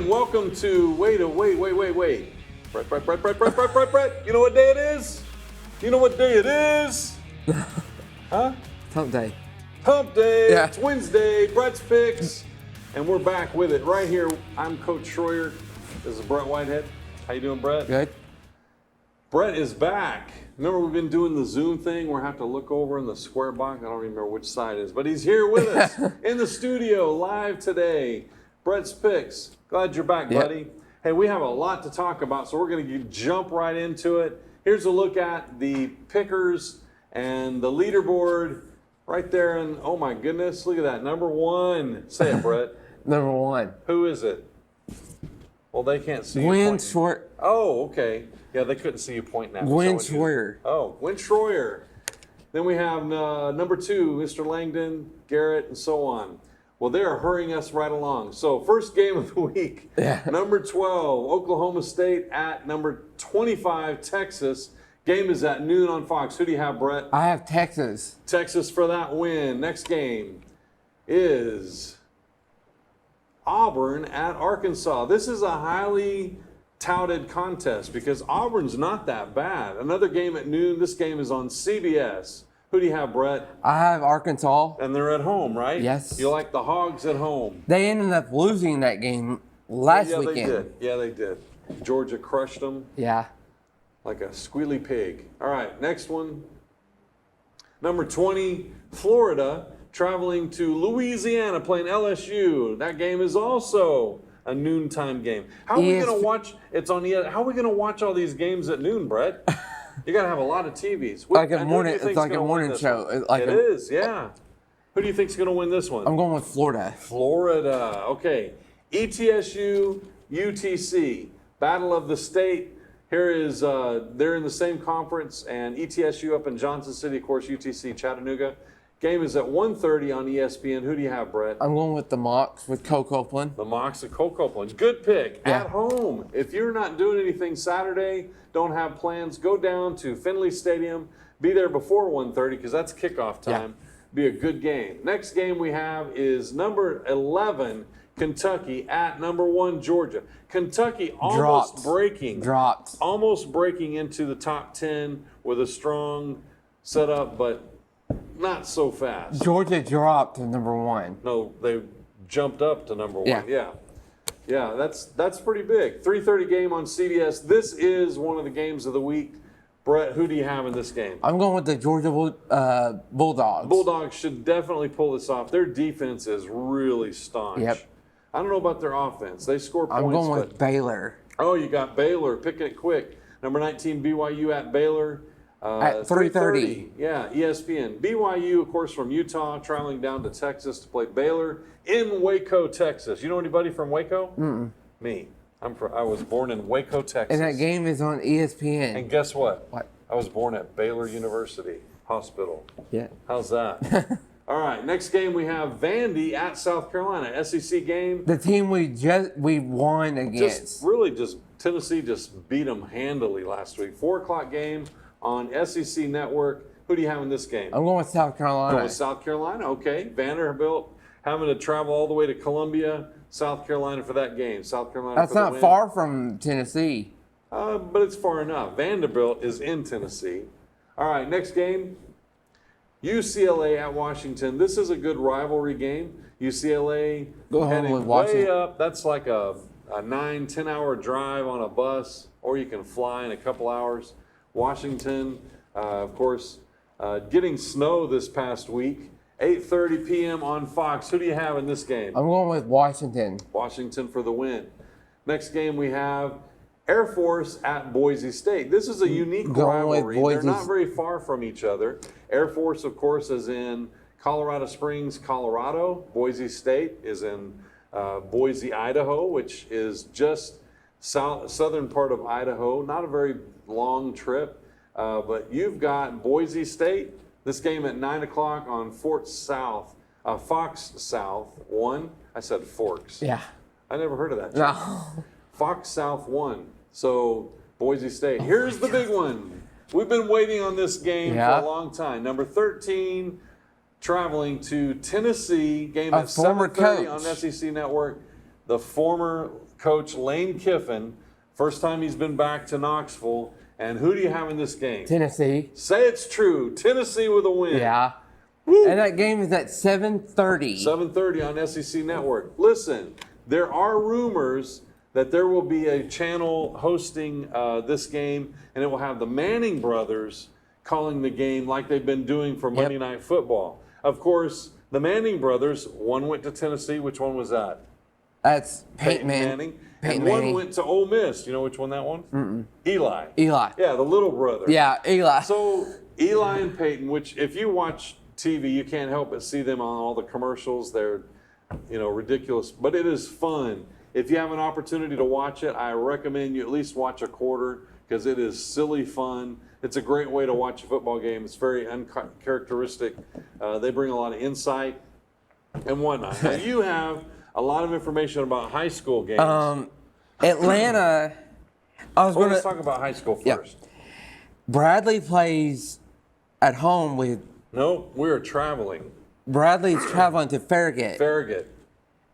welcome to, wait. Brett. You know what day it is? Huh? Hump day. Hump day. Yeah. It's Wednesday. Brett's Picks. And we're back with it right here. I'm Coach Schroyer. This is Brett Whitehead. How you doing, Brett? Good. Brett is back. Remember, we've been doing the Zoom thing where I have to look over in the square box. I don't remember which side it is, but he's here with us in the studio live today. Brett's Picks. Glad you're back, buddy. Hey, we have a lot to talk about, so we're going to jump right into it. Here's a look at the pickers and the leaderboard right there. And oh my goodness, look at that. Number one. Say it, Brett. Number one. Who is it? Well, they can't see you Gwen pointing. Schroyer. Oh, okay. Yeah, they couldn't see you pointing at me. Gwen Schroyer. Oh, Gwen Schroyer. Then we have number two, Mr. Langdon, Garrett, and so on. Well, they are hurrying us right along. So first game of the week, number 12, Oklahoma State at number 25, Texas. Game is at noon on Fox. Who do you have, Brett? I have Texas. Texas for that win. Next game is Auburn at Arkansas. This is a highly touted contest because Auburn's not that bad. Another game at noon. This game is on CBS. Who do you have, Brett? I have Arkansas. And they're at home, right? Yes. You like the Hogs at home. They ended up losing that game last weekend. Yeah, they did. Georgia crushed them Yeah. like a squealy pig. All right, next one. Number 20, Florida, traveling to Louisiana, playing LSU. That game is also a noontime game. How are we going to watch? It's on the. How are we going to watch all these games at noon, Brett? You got to have a lot of TVs. Like a morning. It's like a morning show. It is, yeah. Who do you think's going to win this one? I'm going with Florida. Florida. Okay. ETSU, UTC, Battle of the State. Here is they're in the same conference, and ETSU up in Johnson City, of course. UTC, Chattanooga. Game is at 1:30 on ESPN. Who do you have, Brett? I'm going with the Mocs with Cole Copeland. The Mocs of Cole Copeland. Good pick. At home. If you're not doing anything Saturday, don't have plans, go down to Finley Stadium. Be there before 1:30 because that's kickoff time. Be a good game. Next game we have is number 11, Kentucky at number 1, Georgia. Kentucky almost breaking into the top 10 with a strong setup, but not so fast. Georgia dropped to number 1. No, they jumped up to number 1. Yeah, that's pretty big. 3:30 game on CBS. This is one of the games of the week. Brett, who do you have in this game? I'm going with the Georgia Bulldogs. Bulldogs should definitely pull this off. Their defense is really staunch. Yep. I don't know about their offense. They score points. I'm going with Baylor. Oh, you got Baylor. Picking it quick. Number 19, BYU at Baylor. At 3:30. Yeah, ESPN. BYU, of course, from Utah, traveling down to Texas to play Baylor in Waco, Texas. You know anybody from Waco? Mm-mm. Me. I was born in Waco, Texas. And that game is on ESPN. And guess what? What? I was born at Baylor University Hospital. Yeah. How's that? All right, next game we have Vandy at South Carolina, SEC game. The team we won against. Tennessee just beat them handily last week. 4 o'clock game on SEC Network. Who do you have in this game? I'm going with South Carolina. Going with South Carolina, okay. Vanderbilt having to travel all the way to Columbia, South Carolina for that game. South Carolina. That's not far from Tennessee. But it's far enough. Vanderbilt is in Tennessee. All right, next game. UCLA at Washington. This is a good rivalry game. UCLA heading way up. That's like a 9-10 hour drive on a bus, or you can fly in a couple hours. Washington, of course, getting snow this past week. 8:30 p.m. on Fox. Who do you have in this game? I'm going with Washington. Washington for the win. Next game we have Air Force at Boise State. This is a unique rivalry. They're not very far from each other. Air Force, of course, is in Colorado Springs, Colorado. Boise State is in Boise, Idaho, which is just southern part of Idaho. Not a very long trip, but you've got Boise State. This game at 9 o'clock on Fox South 1. I said Forks. Yeah. I never heard of that. No. Fox South 1. So Boise State. Here's the big one. We've been waiting on this game for a long time. Number 13, traveling to Tennessee. Game at 7:30 on SEC Network. the former coach Lane Kiffin. First time he's been back to Knoxville. And who do you have in this game? Tennessee. Say it's true. Tennessee with a win. Yeah. Woo. And that game is at 7:30. 7:30 on SEC Network. Listen, there are rumors that there will be a channel hosting this game, and it will have the Manning brothers calling the game like they've been doing for Monday Night Football. Of course, the Manning brothers, one went to Tennessee. Which one was that? That's Peyton Manning. And one went to Ole Miss. You know which one that one? Eli. Eli. Yeah, the little brother. Yeah, Eli. So Eli and Peyton, which if you watch TV, you can't help but see them on all the commercials. They're, ridiculous, but it is fun. If you have an opportunity to watch it, I recommend you at least watch a quarter because it is silly fun. It's a great way to watch a football game. It's very uncharacteristic. They bring a lot of insight and whatnot. Now, you have a lot of information about high school games. Atlanta. Let's talk about high school first. Bradley plays at home with. No, we are traveling. Bradley's traveling to Farragut.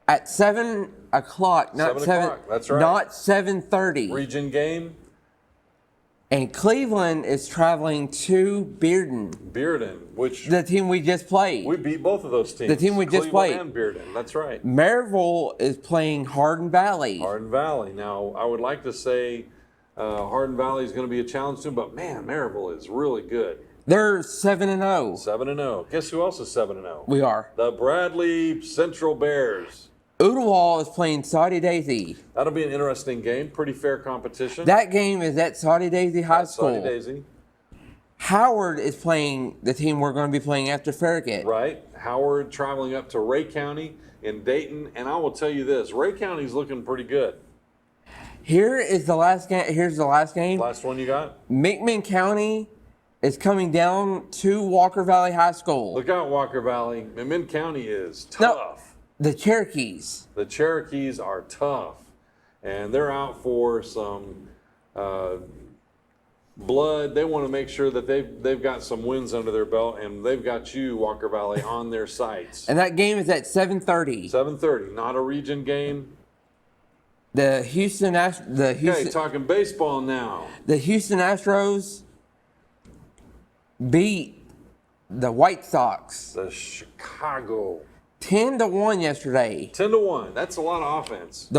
At 7 o'clock, not 7 o'clock, that's right. Not 7:30. Region game. And Cleveland is traveling to Bearden, which the team we just played. We beat both of those teams. The team we just played. Cleveland and Bearden, that's right. Maryville is playing Hardin Valley. Hardin Valley. Now, I would like to say Hardin Valley is going to be a challenge to them, but man, Maryville is really good. They're 7-0. 7-0. Guess who else is 7-0? We are. The Bradley Central Bears. Ooltewah is playing Saudi Daisy. That'll be an interesting game. Pretty fair competition. That game is at Saudi Daisy High School. Saudi Daisy. Howard is playing the team we're going to be playing after Farragut. Right. Howard traveling up to Ray County in Dayton. And I will tell you this, Ray County's looking pretty good. Here's the last game. Last one you got? McMinn County is coming down to Walker Valley High School. Look out, Walker Valley. McMinn County is tough. The Cherokees. The Cherokees are tough, and they're out for some blood. They want to make sure that they've got some wins under their belt, and they've got you, Walker Valley, on their sights. And that game is at 7:30. 7:30, not a region game. Okay, talking baseball now. The Houston Astros beat the White Sox. The Chicago. 10-1 yesterday. 10-1. That's a lot of offense.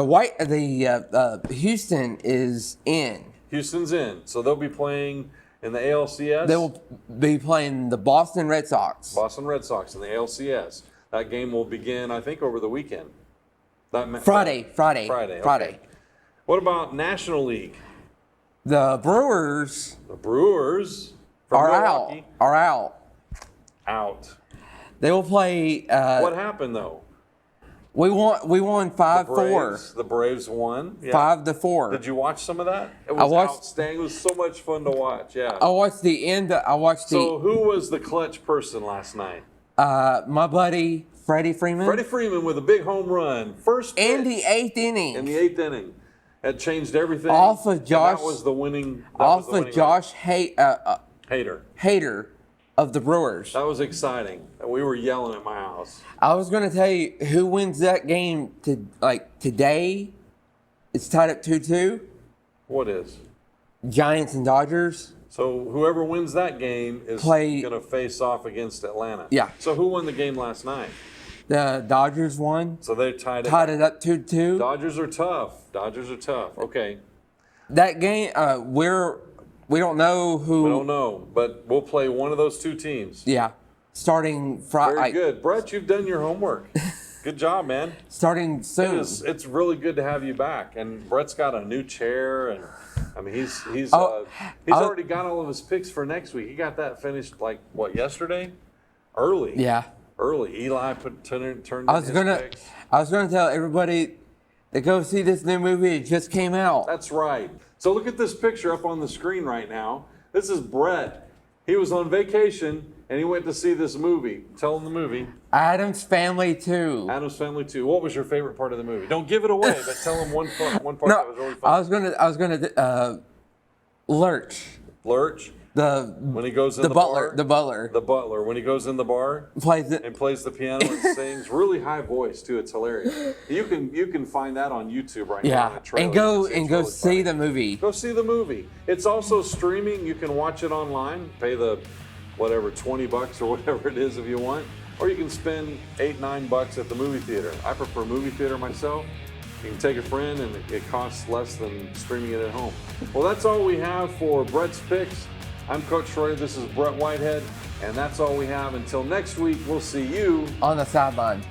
Houston is in. Houston's in, so they'll be playing in the ALCS. They will be playing the Boston Red Sox. Boston Red Sox in the ALCS. That game will begin, I think, over the weekend. Friday. Okay. What about National League? The Brewers. From Milwaukee are out. They will play. What happened though? We won 5-4. The Braves won. Yeah. 5-4. Did you watch some of that? It was outstanding. It was so much fun to watch. Yeah. I watched the end. So who was the clutch person last night? My buddy Freddie Freeman. Freddie Freeman with a big home run. First pitch. In the 8th inning. In the 8th inning. That changed everything. Off of Josh. That was the winning. Josh Hader of the Brewers. That was exciting. We were yelling at my house. I was going to tell you who wins that game today. It's tied up 2-2. What is? Giants and Dodgers. So whoever wins that game is going to face off against Atlanta. Yeah. So who won the game last night? The Dodgers won. So they tied it up 2-2. Dodgers are tough. Okay. That game, we don't know who. We don't know, but we'll play one of those two teams. Yeah. Starting Friday. Very good. Brett, you've done your homework. Good job, man. Starting soon. It's really good to have you back. And Brett's got a new chair, and I mean he's already got all of his picks for next week. He got that finished yesterday? Early. Yeah. Early. Eli turned in his picks. I was gonna tell everybody to go see this new movie. It just came out. That's right. So look at this picture up on the screen right now. This is Brett. He was on vacation and he went to see this movie. Tell him the movie. Addams Family 2. Addams Family 2. What was your favorite part of the movie? Don't give it away, but tell him one part that was really fun. I was gonna Lurch. Lurch. When he goes in the the butler, bar, the butler, the butler, when he goes in the bar plays it. and plays the piano and sings, really high voice too. It's hilarious. You can find that on YouTube right now. Yeah, In a trailer. and go It's go really see funny. the movie. Go see the movie. It's also streaming. You can watch it online. Pay the whatever $20 or whatever it is if you want, or you can spend $8-9 at the movie theater. I prefer movie theater myself. You can take a friend, and it costs less than streaming it at home. Well, that's all we have for Brett's Picks. I'm Coach Troy. This is Brett Whitehead, and that's all we have. Until next week, we'll see you On the sideline.